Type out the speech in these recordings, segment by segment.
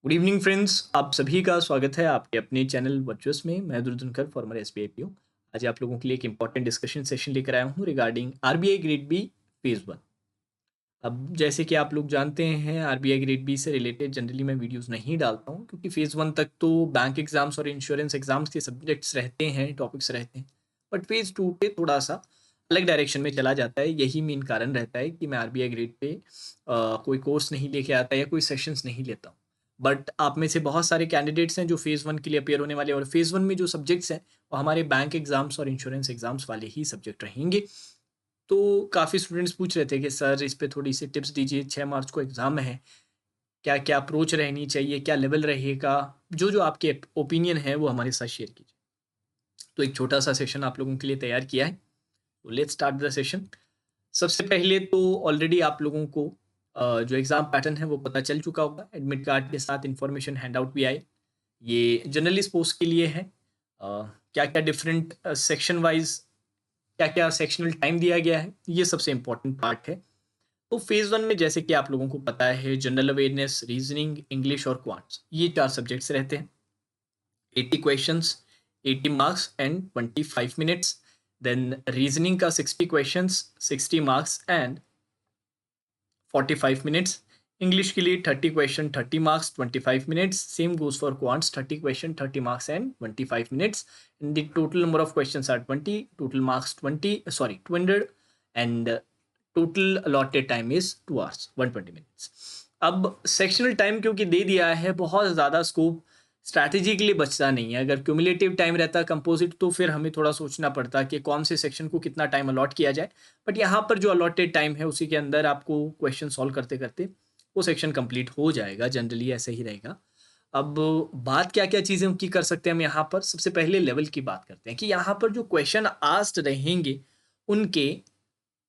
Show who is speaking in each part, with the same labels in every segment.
Speaker 1: Good evening friends, आप सभी का स्वागत है आपके अपने चैनल वर्चुअस में। मैं दुर्धनकर फॉर्मर एसबीआई पीओ। आज आप लोगों के लिए एक इंपॉर्टेंट डिस्कशन सेशन लेकर आया हूँ regarding RBI grade B phase one. अब जैसे कि आप लोग जानते हैं, आरबीआई ग्रेड बी से रिलेटेड जनरली मैं वीडियोस नहीं डालता हूँ, क्योंकि फेज वन तक तो बैंक एग्जाम्स और इंश्योरेंस एग्जाम्स के सब्जेक्ट्स रहते हैं, टॉपिक्स रहते हैं। बट फेज टू पे थोड़ा सा अलग डायरेक्शन में चला जाता है। यही मेन कारण रहता है कि मैं आरबीआई ग्रेड पे कोई कोर्स नहीं लेके आता या कोई सेशंस नहीं लेता हूँ। बट आप में से बहुत सारे कैंडिडेट्स हैं जो फेज़ वन के लिए अपेयर होने वाले हैं, और फेज़ वन में जो सब्जेक्ट्स हैं वो हमारे बैंक एग्जाम्स और इंश्योरेंस एग्जाम्स वाले ही सब्जेक्ट रहेंगे। तो काफ़ी स्टूडेंट्स पूछ रहे थे कि सर इस पे थोड़ी सी टिप्स दीजिए, 6 मार्च को एग्ज़ाम है, क्या क्या अप्रोच रहनी चाहिए, क्या लेवल रहेगा, जो जो आपके ओपिनियन है वो हमारे साथ शेयर कीजिए। तो एक छोटा सा सेशन आप लोगों के लिए तैयार किया है। तो लेट्स स्टार्ट द सेशन। सबसे पहले तो ऑलरेडी आप लोगों को जो एग्ज़ाम पैटर्न है वो पता चल चुका होगा। एडमिट कार्ड के साथ इन्फॉर्मेशन हैंडआउट भी आए। ये जर्नलिस्ट पोस्ट के लिए है। क्या क्या डिफरेंट सेक्शन वाइज क्या क्या सेक्शनल टाइम दिया गया है, ये सबसे इम्पोर्टेंट पार्ट है। तो फेज़ वन में जैसे कि आप लोगों को पता है, जनरल अवेयरनेस, रीजनिंग, इंग्लिश और क्वांट्स, ये 4 सब्जेक्ट्स रहते हैं। 80 questions, 80 marks and 25 minutes. Then reasoning का 60 questions, 60 marks and 45 minutes. English के लिए 30 questions, 30 marks, 25 minutes. Same goes for quants, 30 questions, 30 marks and 25 minutes. And the total number of questions are 20, total marks 200 and total allotted time is 2 hours 120 minutes. अब sectional time क्योंकि दे दिया है, बहुत ज़्यादा scope strategy के लिए बचता नहीं है। अगर क्यूमुलेटिव टाइम रहता कंपोजिट तो फिर हमें थोड़ा सोचना पड़ता कि कौन से सेक्शन को कितना टाइम अलॉट किया जाए। बट यहाँ पर जो अलॉटेड टाइम है उसी के अंदर आपको क्वेश्चन सॉल्व करते करते वो सेक्शन कंप्लीट हो जाएगा। जनरली ऐसे ही रहेगा। अब बात क्या क्या चीज़ें की कर सकते हैं हम यहाँ पर। सबसे पहले लेवल की बात करते हैं कि यहाँ पर जो क्वेश्चन आस्क्ड रहेंगे उनके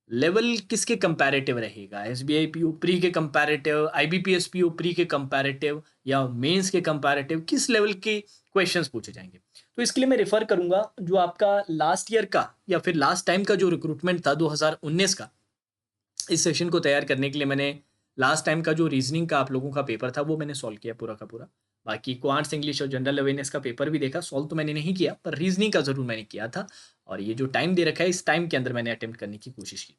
Speaker 1: लेवल किसके कंपैरेटिव रहेगा। एसबीआई पीओ प्री के कंपैरेटिव, आईबीपीएस पीओ प्री के कंपैरेटिव, या मेंस के कंपैरेटिव, किस लेवल के क्वेश्चंस पूछे जाएंगे। तो इसके लिए मैं रेफर करूंगा जो आपका लास्ट ईयर का या फिर लास्ट टाइम का जो रिक्रूटमेंट था 2019 का। इस सेशन को तैयार करने के लिए मैंने लास्ट टाइम का जो रीजनिंग का आप लोगों का पेपर था वो मैंने सॉल्व किया पूरा का पूरा। बाकी क्वांट्स, इंग्लिश और जनरल अवेयरनेस का पेपर भी देखा, सॉल्व तो मैंने नहीं किया पर रीजनिंग का जरूर मैंने किया था। और ये जो टाइम दे रखा है इस टाइम के अंदर मैंने अटेम्प्ट करने की कोशिश की थी,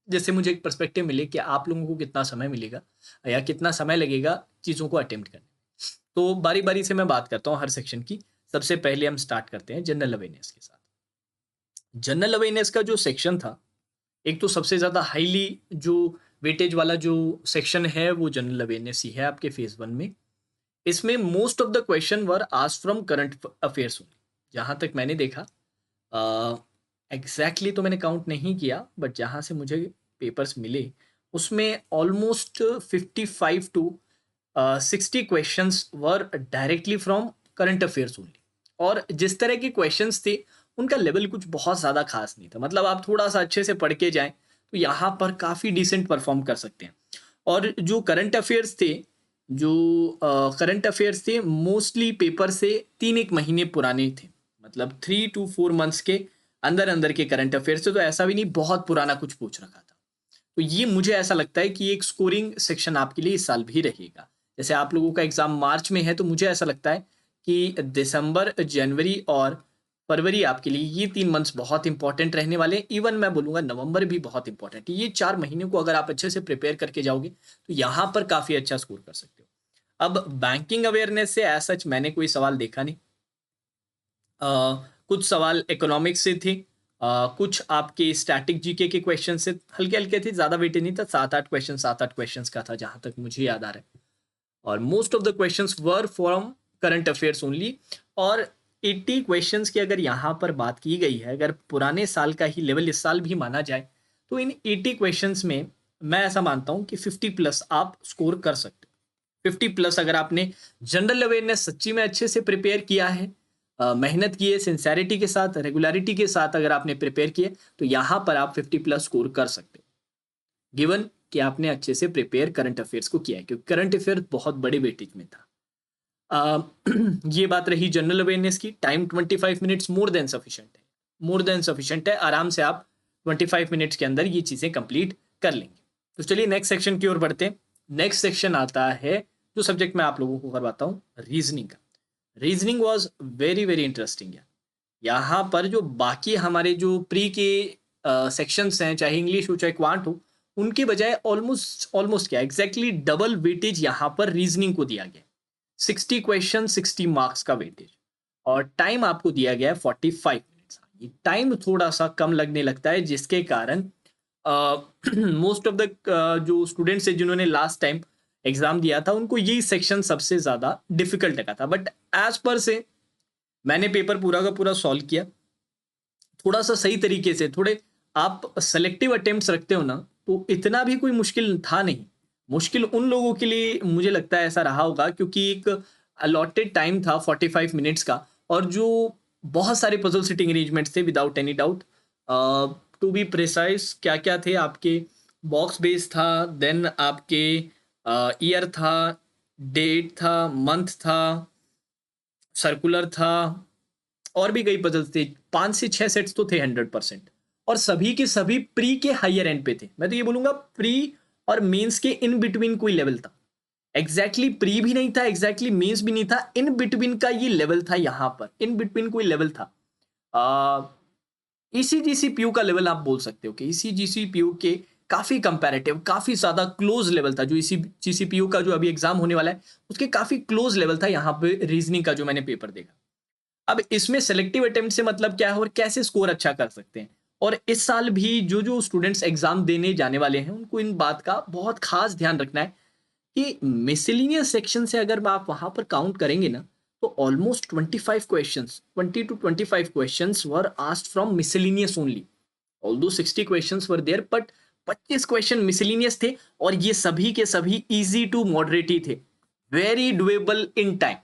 Speaker 1: जिससे मुझे एक पर्सपेक्टिव मिले कि आप लोगों को कितना समय मिलेगा या कितना समय लगेगा चीज़ों को अटेम्प्ट करने। तो बारी बारी से मैं बात करता हूँ हर सेक्शन की। सबसे पहले हम स्टार्ट करते हैं जनरल अवेयरनेस के साथ। जनरल अवेयरनेस का जो सेक्शन था, एक तो सबसे ज़्यादा हाईली जो वेटेज वाला जो सेक्शन है वो जनरल अवेयरनेस ही है आपके फेज वन में। इसमें most of the question were asked from current affairs only, जहाँ तक मैंने देखा। एग्जैक्टली तो मैंने काउंट नहीं किया, बट जहाँ से मुझे पेपर्स मिले उसमें almost 55 to 60 questions were directly from current affairs only. और जिस तरह के क्वेश्चंस थे उनका लेवल कुछ बहुत ज़्यादा खास नहीं था। मतलब आप थोड़ा सा अच्छे से पढ़ के जाएं तो यहाँ पर काफ़ी डिसेंट परफॉर्म कर सकते हैं। और जो करंट अफेयर्स थे, जो करंट अफेयर्स थे मोस्टली पेपर से 3 1 महीने पुराने थे। मतलब 3 to 4 months के अंदर अंदर के करंट अफेयर्स थे। तो ऐसा भी नहीं बहुत पुराना कुछ पूछ रखा था। तो ये मुझे ऐसा लगता है कि एक स्कोरिंग सेक्शन आपके लिए इस साल भी रहेगा। जैसे आप लोगों का एग्जाम मार्च में है तो मुझे ऐसा लगता है कि दिसंबर, जनवरी और फरवरी आपके लिए ये 3 मंथ्स बहुत इंपॉर्टेंट रहने वाले हैं। इवन मैं बोलूँगा नवंबर भी बहुत इंपॉर्टेंट है। ये 4 महीने को अगर आप अच्छे से प्रिपेयर करके जाओगे तो यहाँ पर काफ़ी अच्छा स्कोर कर सकते हो। अब बैंकिंग अवेयरनेस से एज सच मैंने कोई सवाल देखा नहीं। कुछ सवाल इकोनॉमिक्स से थे, कुछ आपके स्टैटिक जीके के क्वेश्चन से हल्के हल्के थे, ज़्यादा वेटेज नहीं था। 7 8 क्वेश्चन का था जहाँ तक मुझे याद आ रहा है। और most of the questions were from current affairs only. और 80 क्वेश्चंस की अगर यहाँ पर बात की गई है, अगर पुराने साल का ही लेवल इस साल भी माना जाए तो इन 80 क्वेश्चंस में मैं ऐसा मानता हूँ कि 50+ आप स्कोर कर सकते हो। 50+ अगर आपने जनरल अवेयरनेस सच्ची में अच्छे से प्रिपेयर किया है, मेहनत की है, सिंसेरिटी के साथ, रेगुलरिटी के साथ अगर आपने प्रिपेयर किए तो यहाँ पर आप 50+ स्कोर कर सकते हो, गिवन कि आपने अच्छे से प्रिपेयर करंट अफेयर्स को किया है, क्योंकि करंट अफेयर बहुत बड़े वेटेज में था। ये बात रही जनरल अवेयरनेस की। Time 25 minutes more than sufficient है, मोर देन सफिशिएंट है। आराम से आप 25 मिनट्स के अंदर ये चीज़ें कंप्लीट कर लेंगे। तो चलिए नेक्स्ट सेक्शन की ओर बढ़ते हैं। नेक्स्ट सेक्शन आता है जो सब्जेक्ट मैं आप लोगों को करवाता हूँ रीजनिंग का। Reasoning was very very interesting. यहाँ पर जो बाकी हमारे जो प्री के सेक्शंस हैं, चाहे इंग्लिश हो चाहे क्वांट हो, उनके बजाय ऑलमोस्ट ऑलमोस्ट क्या एग्जैक्टली डबल वेटेज यहाँ पर रीजनिंग को दिया गया। 60 क्वेश्चन 60 मार्क्स का वेटेज, और टाइम आपको दिया गया है 45 मिनट्स। ये टाइम थोड़ा सा कम लगने लगता है, जिसके कारण मोस्ट ऑफ द जो स्टूडेंट्स हैं जिन्होंने लास्ट टाइम एग्जाम दिया था, उनको यही सेक्शन सबसे ज्यादा डिफिकल्ट लगा था। बट एज पर से मैंने पेपर पूरा का पूरा सॉल्व किया, थोड़ा सा सही तरीके से। थोड़े आप सेलेक्टिव अटेम्प्ट्स रखते हो ना, तो इतना भी कोई मुश्किल था नहीं। मुश्किल उन लोगों के लिए मुझे लगता है ऐसा रहा होगा, क्योंकि एक अलॉटेड टाइम था 45 मिनट्स का, और जो बहुत सारे पजल सिटिंग अरेंजमेंट्स थे without any doubt. To be precise क्या क्या थे आपके, बॉक्स बेस था, देन आपके ईयर था, डेट था, मंथ था, सर्कुलर था, और भी कई पजल्स थे। 5 से 6 सेट्स तो थे 100%, और सभी के सभी प्री के हायर एंड पे थे। मैं तो ये बोलूंगा प्री और मेंस के इन बिटवीन कोई लेवल था। एग्जैक्टली प्री भी नहीं था, एग्जैक्टली मेंस भी नहीं था, इन बिटवीन का ये लेवल था। यहाँ पर इन बिटवीन कोई लेवल था। ईसीजीसीपीयू का लेवल आप बोल सकते हो कि ईसीजीसीपीयू के काफी कंपैरेटिव, काफी ज्यादा क्लोज लेवल था। जो ईसीजीसीपीयू का जो अभी एग्जाम होने वाला है, उसके काफी क्लोज लेवल था यहाँ पे रीजनिंग का जो मैंने पेपर देखा। अब इसमें सेलेक्टिव अटेम्प्ट से मतलब क्या है और कैसे स्कोर अच्छा कर सकते हैं, और इस साल भी जो जो स्टूडेंट्स एग्जाम देने जाने वाले हैं, उनको इन बात का बहुत खास ध्यान रखना है कि मिसलिनियस सेक्शन से अगर आप वहां पर काउंट करेंगे ना, तो almost 25 questions, 20 to 25 questions were asked from miscellaneous only. Although 60 questions were there, but 25 question miscellaneous थे, और ये सभी के सभी इजी टू मॉडरेट ही थे। Very doable in time,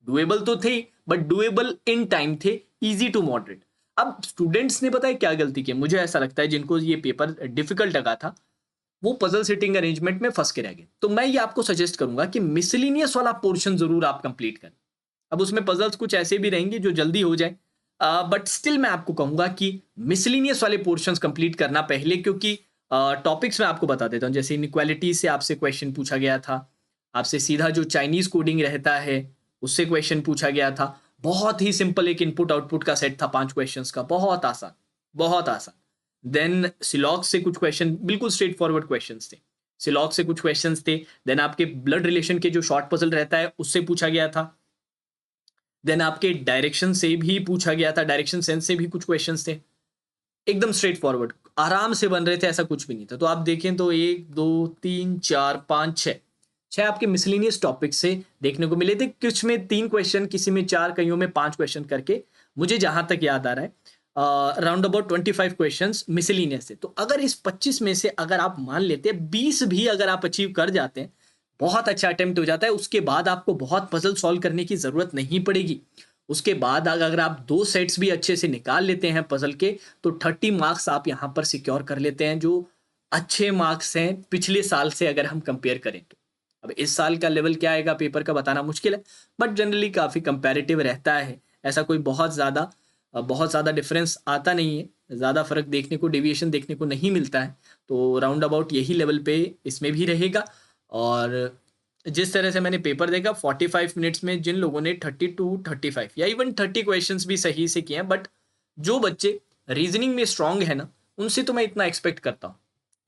Speaker 1: doable तो थे बट डुएबल इन टाइम थे, इजी टू मॉडरेट। अब स्टूडेंट्स ने पता है क्या गलती की, मुझे ऐसा लगता है जिनको ये पेपर डिफिकल्ट लगा था, वो पजल सेटिंग अरेंजमेंट में फंस के रह गए। तो मैं ये आपको सजेस्ट करूंगा कि मिसलिनियस वाला पोर्शन जरूर आप कंप्लीट करें। अब उसमें पजल्स कुछ ऐसे भी रहेंगे जो जल्दी हो जाए, बट स्टिल मैं आपको कहूंगा कि मिसलिनियस वाले पोर्शंस कंप्लीट करना पहले, क्योंकि टॉपिक्स मैं आपको बता देता हूं। जैसे इनइक्वालिटी से आपसे क्वेश्चन पूछा गया था, आपसे सीधा जो चाइनीज कोडिंग रहता है उससे क्वेश्चन पूछा गया था। बहुत ही सिंपल एक इनपुट आउटपुट का सेट था 5 क्वेश्चंस का, बहुत आसान, बहुत आसान। देन सिलॉग से कुछ क्वेश्चन, बिल्कुल स्ट्रेट फॉरवर्ड क्वेश्चंस थे। सिलॉग से कुछ क्वेश्चंस थे। देन आपके ब्लड रिलेशन के जो शॉर्ट पजल रहता है उससे पूछा गया था। देन आपके डायरेक्शन से भी पूछा गया था, डायरेक्शन सेंस से भी कुछ क्वेश्चंस थे। एकदम स्ट्रेट फॉरवर्ड आराम से बन रहे थे, ऐसा कुछ भी नहीं था। तो आप देखें तो 1 2 3 4 5 6 आपके मिसलिनियस टॉपिक से देखने को मिले थे। कुछ में 3 क्वेश्चन, किसी में 4, कईयों में 5 क्वेश्चन करके, मुझे जहां तक याद आ रहा है अराउंड अबाउट 25 क्वेश्चंस मिसलिनियस से। तो अगर इस 25 में से अगर आप मान लेते हैं 20 भी अगर आप अचीव कर जाते हैं, बहुत अच्छा अटेम्प्ट हो जाता है। उसके बाद आपको बहुत पजल सॉल्व करने की जरूरत नहीं पड़ेगी। उसके बाद अगर आप 2 सेट्स भी अच्छे से निकाल लेते हैं पजल के, तो 30 मार्क्स आप यहां पर सिक्योर कर लेते हैं, जो अच्छे मार्क्स हैं पिछले साल से अगर हम कंपेयर करें तो। अब इस साल का लेवल क्या आएगा पेपर का बताना मुश्किल है, बट जनरली काफी कंपैरेटिव रहता है। ऐसा कोई बहुत ज़्यादा डिफरेंस आता नहीं है, ज़्यादा फर्क देखने को, डेविएशन देखने को नहीं मिलता है। तो राउंड अबाउट यही लेवल पे इसमें भी रहेगा। और जिस तरह से मैंने पेपर देखा 45 मिनट्स में जिन लोगों ने 30 to 35 या इवन 30 क्वेश्चंस भी सही से किए हैं, बट जो बच्चे रीजनिंग में स्ट्रांग है ना, उनसे तो मैं इतना एक्सपेक्ट करता हूँ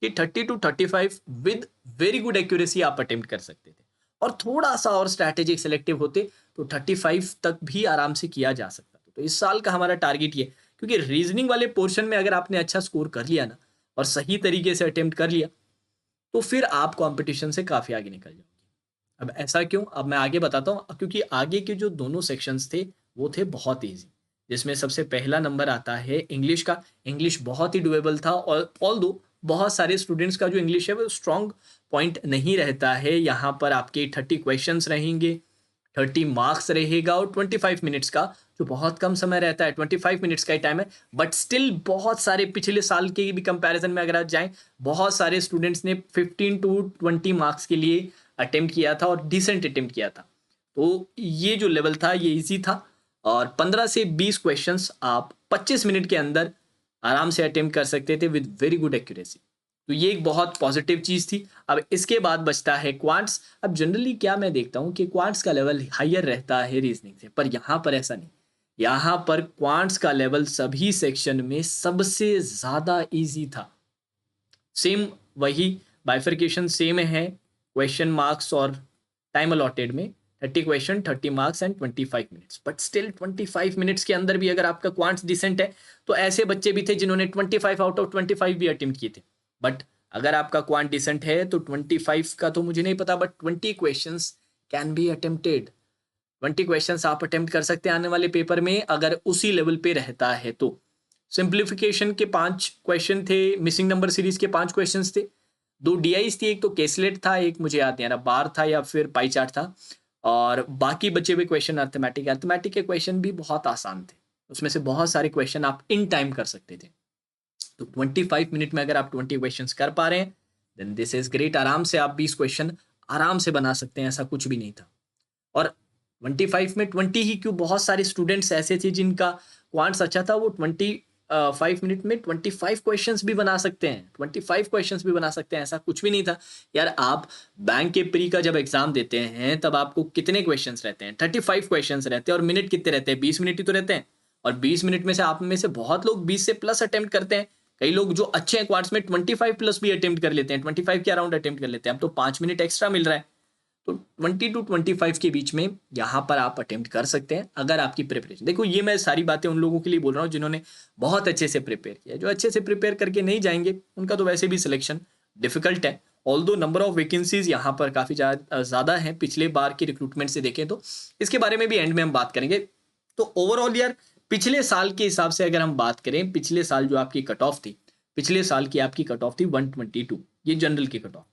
Speaker 1: कि 30 to 35 with very good accuracy आप अटेम्प्ट कर सकते थे। और थोड़ा सा और स्ट्रैटेजिक सेलेक्टिव होते तो 35 तक भी आराम से किया जा सकता। तो इस साल का हमारा टारगेट ये, क्योंकि रीजनिंग वाले पोर्शन में अगर आपने अच्छा स्कोर कर लिया ना, और सही तरीके से अटेम्प्ट कर लिया, तो फिर आप कंपटीशन से काफ़ी आगे निकल जाओगे। अब ऐसा क्यों, अब मैं आगे बताता हूँ। क्योंकि आगे के जो दोनों सेक्शंस थे वो थे बहुत ईजी, जिसमें सबसे पहला नंबर आता है इंग्लिश का। इंग्लिश बहुत ही डुएबल था, और ऑल्दो बहुत सारे स्टूडेंट्स का जो इंग्लिश है वो स्ट्रॉन्ग पॉइंट नहीं रहता है। यहाँ पर आपके 30 क्वेश्चंस रहेंगे, 30 मार्क्स रहेगा, और 25 मिनट्स का जो बहुत कम समय रहता है, 25 मिनट्स का ही टाइम है। बट स्टिल बहुत सारे पिछले साल के भी कंपैरिजन में अगर आप जाएं, बहुत सारे स्टूडेंट्स ने 15 to 20 मार्क्स के लिए अटेम्प्ट किया था, और डिसेंट अटेम्प्ट किया था। तो ये जो लेवल था ये इजी था, और 15 से 20 क्वेश्चंस आप 25 मिनट के अंदर आराम से अटेम्प्ट कर सकते थे विद वेरी गुड एक्यूरेसी। तो ये एक बहुत पॉजिटिव चीज़ थी। अब इसके बाद बचता है क्वांट्स। अब जनरली क्या मैं देखता हूँ कि क्वांट्स का लेवल हायर रहता है रीजनिंग से, पर यहाँ पर ऐसा नहीं। यहाँ पर क्वांट्स का लेवल सभी सेक्शन में सबसे ज़्यादा ईजी था। सेम वही बाइफर्केशन सेम है क्वेश्चन मार्क्स और टाइम अलॉटेड में, 30 questions 30 marks and 25 minutes, but still 25 minutes के अंदर भी अगर आपका क्वांट्स डिसेंट है तो ऐसे बच्चे भी थे जिन्होंने 25 आउट ऑफ 25 भी अटेम्प्ट किए थे। बट अगर आपका क्वांट डिसेंट है तो 25 का तो मुझे नहीं पता, but 20 questions can be attempted. 20 questions आप अटेम्प्ट कर सकते हैं आने वाले पेपर में अगर उसी लेवल पे रहता है तो। सिंप्लीफिकेशन के 5 क्वेश्चन थे, मिसिंग नंबर सीरीज के 5 क्वेश्चंस थे, 2 डीआईस थी, एक तो केसलेट था, एक मुझे याद नहीं आ रहा बार था या फिर पाई चार्ट था, और बाकी बचे हुए क्वेश्चन अर्थमेटिक के क्वेश्चन भी बहुत आसान थे। उसमें से बहुत सारे क्वेश्चन आप इन टाइम कर सकते थे। तो 25 मिनट में अगर आप 20 क्वेश्चंस कर पा रहे हैं देन दिस इज ग्रेट। आराम से आप 20 क्वेश्चन आराम से बना सकते हैं, ऐसा कुछ भी नहीं था। और 25 में 20 ही क्यों, बहुत सारे स्टूडेंट्स ऐसे थे जिनका क्वांट्स अच्छा था, वो 25 मिनट में 25 क्वेश्चंस भी बना सकते हैं, 25 क्वेश्चंस भी बना सकते हैं, ऐसा कुछ भी नहीं था। यार आप बैंक के प्री का जब एग्जाम देते हैं तब आपको कितने क्वेश्चंस रहते हैं? 35 क्वेश्चंस रहते हैं, और मिनट कितने रहते हैं? 20 मिनट ही तो रहते हैं। और 20 मिनट में से आप में से बहुत लोग 20 से प्लस अटेम्प्ट करते हैं। कई लोग जो अच्छे हैं क्वार्ट्स में 25 प्लस भी अटेम्प्ट कर लेते हैं, 25 के अराउंड अटेम्प्ट कर लेते हैं। अब तो 5 मिनट एक्स्ट्रा मिल रहा है, तो 20 टू 25 के बीच में यहाँ पर आप अटेम्प्ट कर सकते हैं अगर आपकी प्रिपरेशन। देखो ये मैं सारी बातें उन लोगों के लिए बोल रहा हूँ जिन्होंने बहुत अच्छे से प्रिपेयर किया। जो अच्छे से प्रिपेयर करके नहीं जाएंगे उनका तो वैसे भी सिलेक्शन डिफिकल्ट है। ऑल्दो नंबर ऑफ वैकेंसीज यहाँ पर काफ़ी ज़्यादा है पिछले बार की रिक्रूटमेंट से देखें तो। इसके बारे में भी एंड में हम बात करेंगे। तो ओवरऑल यार पिछले साल के हिसाब से अगर हम बात करें, पिछले साल जो आपकी कट ऑफ थी, पिछले साल की आपकी कट ऑफ थी 122, ये जनरल की कट ऑफ।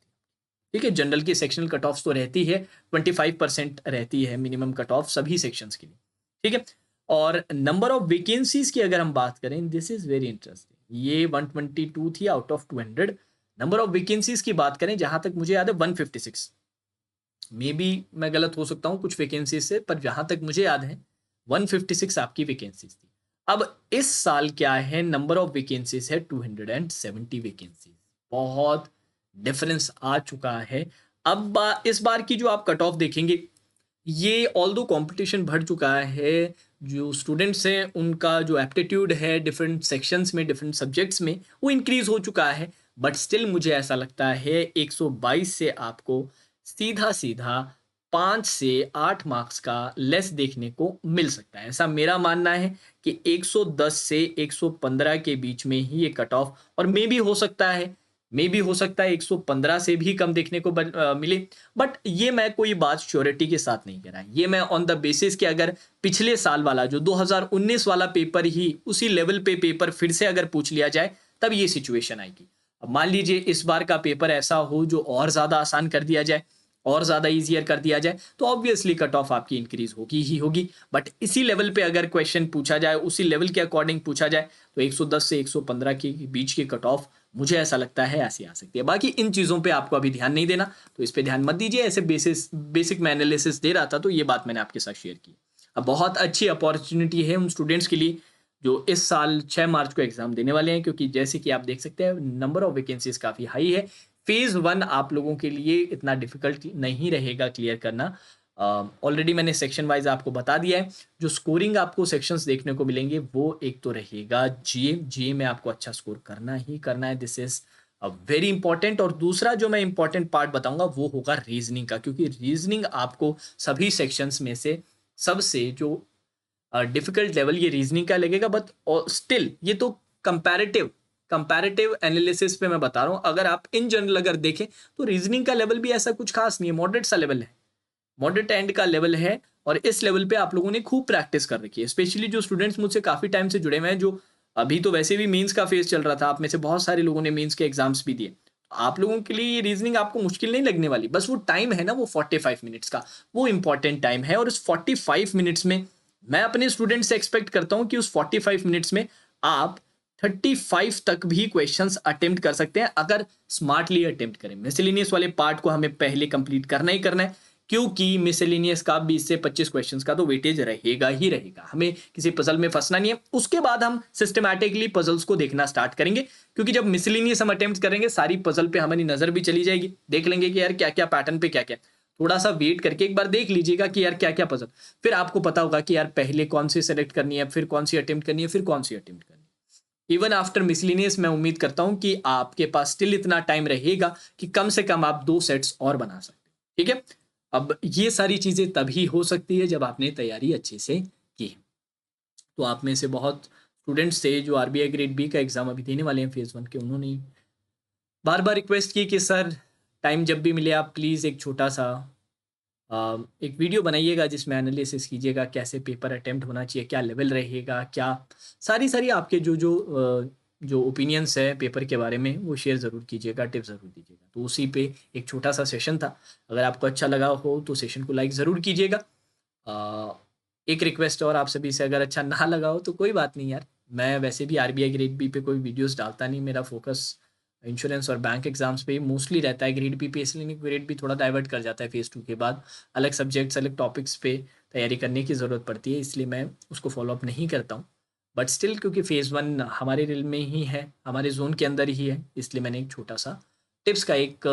Speaker 1: ठीक है, जनरल की सेक्शनल कट ऑफ तो रहती है 25% रहती है मिनिमम कट ऑफ सभी सेक्शंस के लिए। ठीक है, और नंबर ऑफ वैकेंसीज की अगर हम बात करें, दिस इज वेरी इंटरेस्टिंग, ये 122 थी out of 200। Number of vacancies की बात करें, जहां तक मुझे याद है 156, मे बी मैं गलत हो सकता हूं कुछ वैकेंसीज से, पर जहां तक मुझे याद है 156 आपकी वैकेंसीज थी। अब इस साल क्या है, नंबर ऑफ वैकेंसीज है 270 वैकेंसीज। बहुत डिफरेंस आ चुका है। अब इस बार की जो आप कट ऑफ देखेंगे, ये ऑल दो कॉम्पिटिशन बढ़ चुका है, जो स्टूडेंट्स हैं उनका जो एप्टीट्यूड है डिफरेंट सेक्शंस में, डिफरेंट सब्जेक्ट्स में, वो इंक्रीज हो चुका है। बट स्टिल मुझे ऐसा लगता है 122 से आपको सीधा सीधा 5 से 8 मार्क्स का लेस देखने को मिल सकता है। ऐसा मेरा मानना है कि 110 से 115 के बीच में ही ये कट ऑफ, और मे भी हो सकता है 115 से भी कम देखने को मिले। बट ये मैं कोई बात श्योरिटी के साथ नहीं कह रहा, ये मैं ऑन द बेसिस कि अगर पिछले साल वाला जो 2019 वाला पेपर ही उसी लेवल पे पेपर फिर से अगर पूछ लिया जाए तब ये सिचुएशन आएगी। अब मान लीजिए इस बार का पेपर ऐसा हो जो और ज़्यादा आसान कर दिया जाए, और ज़्यादा ईजियर कर दिया जाए, तो ऑब्वियसली कट ऑफ आपकी इंक्रीज होगी ही होगी। बट इसी लेवल पे अगर क्वेश्चन पूछा जाए, उसी लेवल के अकॉर्डिंग पूछा जाए, तो 110 से 115 के बीच की कट ऑफ मुझे ऐसा लगता है ऐसी आ सकती है। बाकी इन चीज़ों पे आपको अभी ध्यान नहीं देना, तो इस पे ध्यान मत दीजिए। ऐसे बेसिक मैं एनालिसिस दे रहा था तो ये बात मैंने आपके साथ शेयर की। अब बहुत अच्छी अपॉर्चुनिटी है उन स्टूडेंट्स के लिए जो इस साल 6 मार्च को एग्जाम देने वाले हैं, क्योंकि जैसे कि आप देख सकते हैं नंबर ऑफ वैकेंसीज काफ़ी हाई है। फेज 1 आप लोगों के लिए इतना डिफिकल्ट नहीं रहेगा क्लियर करना। ऑलरेडी मैंने सेक्शन वाइज आपको बता दिया है। जो स्कोरिंग आपको सेक्शंस देखने को मिलेंगे वो एक तो रहेगा जीए में आपको अच्छा स्कोर करना ही करना है, दिस इज वेरी इंपॉर्टेंट। और दूसरा जो मैं इंपॉर्टेंट पार्ट बताऊंगा वो होगा रीजनिंग का, क्योंकि रीजनिंग आपको सभी सेक्शंस में से सबसे जो डिफिकल्ट लेवल ये रीजनिंग का लगेगा। बट स्टिल ये तो कंपैरेटिव एनालिसिस पे मैं बता रहा हूँ। अगर आप इन जनरल अगर देखें तो रीजनिंग का लेवल भी ऐसा कुछ खास नहीं है, मॉडरेट सा लेवल है, मॉडरेट एंड का लेवल है। और इस लेवल पे आप लोगों ने खूब प्रैक्टिस कर रखी है, स्पेशली जो स्टूडेंट्स मुझसे काफ़ी टाइम से जुड़े हुए हैं, जो अभी तो वैसे भी मेंस का फेज चल रहा था, आप में से बहुत सारे लोगों ने मेंस के एग्जाम्स भी दिए। आप लोगों के लिए ये रीजनिंग आपको मुश्किल नहीं लगने वाली, बस वो टाइम है ना, वो 45 मिनट्स का, वो इंपॉर्टेंट टाइम है। और उस 45 मिनट्स में मैं अपने स्टूडेंट से एक्सपेक्ट करता हूँ कि उस 45 मिनट्स में आप 35 तक भी क्वेश्चंस अटेम्प्ट कर सकते हैं अगर स्मार्टली अटेम्प्ट करें। मिसलेनियस वाले पार्ट को हमें पहले कंप्लीट करना ही करना है, क्योंकि मिसलेनियस का 20 से 25 क्वेश्चंस का तो वेटेज रहेगा ही रहेगा। हमें किसी पजल में फंसना नहीं है। उसके बाद हम सिस्टमैटिकली पजल्स को देखना स्टार्ट करेंगे, क्योंकि जब मिसलेनियस हम अटेम्प्ट करेंगे सारी पजल पे हमारी नजर भी चली जाएगी, देख लेंगे कि यार क्या क्या पैटर्न पे क्या क्या। थोड़ा सा वेट करके एक बार देख लीजिएगा कि यार क्या क्या पजल, फिर आपको पता होगा कि यार पहले कौन सी सेलेक्ट करनी है, फिर कौन सी अटेम्प्ट करनी है, फिर कौन सी अटेम्प्ट करनी है। इवन आफ्टर मिसलिनियस मैं उम्मीद करता हूं कि आपके पास स्टिल इतना टाइम रहेगा कि कम से कम आप 2 सेट्स और बना सकते हैं। ठीक है, अब ये सारी चीजें तभी हो सकती है जब आपने तैयारी अच्छे से की है। तो आप में से बहुत स्टूडेंट्स थे जो आरबीआई ग्रेड बी का एग्जाम अभी देने वाले हैं फेज 1 के, उन्होंने बार बार रिक्वेस्ट की कि सर टाइम जब भी मिले आप प्लीज़ एक छोटा सा एक वीडियो बनाइएगा जिसमें एनालिसिस कीजिएगा कैसे पेपर अटेम्प्ट होना चाहिए, क्या लेवल रहेगा, क्या सारी सारी आपके जो ओपिनियंस है पेपर के बारे में वो शेयर ज़रूर कीजिएगा, टिप्स ज़रूर दीजिएगा। तो उसी पे एक छोटा सा सेशन था। अगर आपको अच्छा लगा हो तो सेशन को लाइक ज़रूर कीजिएगा। एक रिक्वेस्ट और आप सभी से, अगर अच्छा ना लगा हो तो कोई बात नहीं यार, मैं वैसे भी आरबीआई ग्रेड बी पे कोई वीडियोस डालता नहीं, मेरा फोकस इंश्योरेंस और बैंक एग्जाम्स पे मोस्टली रहता है। ग्रेड बी पे इसलिए ग्रेड बी थोड़ा डाइवर्ट कर जाता है फेज़ 2 के बाद, अलग सब्जेक्ट्स अलग टॉपिक्स पे तैयारी करने की ज़रूरत पड़ती है, इसलिए मैं उसको फॉलो अप नहीं करता हूँ। बट स्टिल क्योंकि फेज़ 1 हमारे रिल में ही है, हमारे जोन के अंदर ही है, इसलिए मैंने एक छोटा सा टिप्स का एक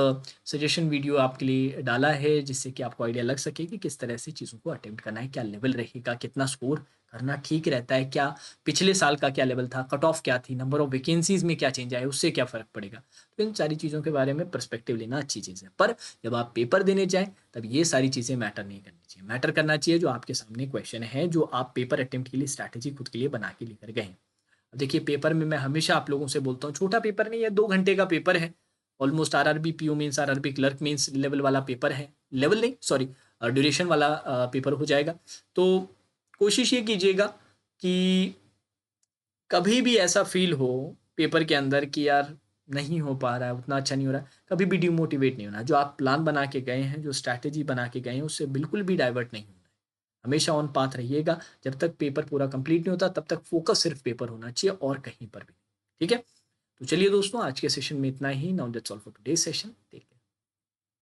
Speaker 1: सजेशन वीडियो आपके लिए डाला है, जिससे कि आपको आइडिया लग सके कि किस तरह से चीज़ों को अटेम्प्ट करना है, क्या लेवल रहेगा, कितना स्कोर करना ठीक रहता है, क्या पिछले साल का क्या लेवल था, कट ऑफ क्या थी, नंबर ऑफ वैकेंसीज में क्या चेंज आया, उससे क्या फ़र्क पड़ेगा। तो इन सारी चीज़ों के बारे में पर्सपेक्टिव लेना अच्छी चीज़ है, पर जब आप पेपर देने जाएँ तब ये सारी चीज़ें मैटर नहीं करनी चाहिए। मैटर करना चाहिए जो आपके सामने क्वेश्चन है, जो आप पेपर अटेम्प्ट के लिए स्ट्रैटेजी खुद के लिए बना के लेकर गए हैं। अब देखिए पेपर में मैं हमेशा आप लोगों से बोलता हूँ, छोटा पेपर नहीं है, 2 घंटे का पेपर है। Almost RRB PO means RRB clerk means level वाला पेपर है, लेवल नहीं सॉरी ड्यूरेशन वाला पेपर हो जाएगा। तो कोशिश ये कीजिएगा कि कभी भी ऐसा फील हो पेपर के अंदर कि यार नहीं हो पा रहा है, उतना अच्छा नहीं हो रहा है, कभी भी डिमोटिवेट नहीं होना। जो आप प्लान बना के गए हैं, जो स्ट्रैटेजी बना के गए हैं, उससे बिल्कुल भी डाइवर्ट नहीं होना है। हमेशा ऑन पाथ रहिएगा। जब तक पेपर पूरा कंप्लीट नहीं होता तब तक फोकस सिर्फ पेपर होना चाहिए और कहीं पर भी। ठीक है, तो चलिए दोस्तों आज के सेशन में इतना ही। Now that's all for today session. Take care.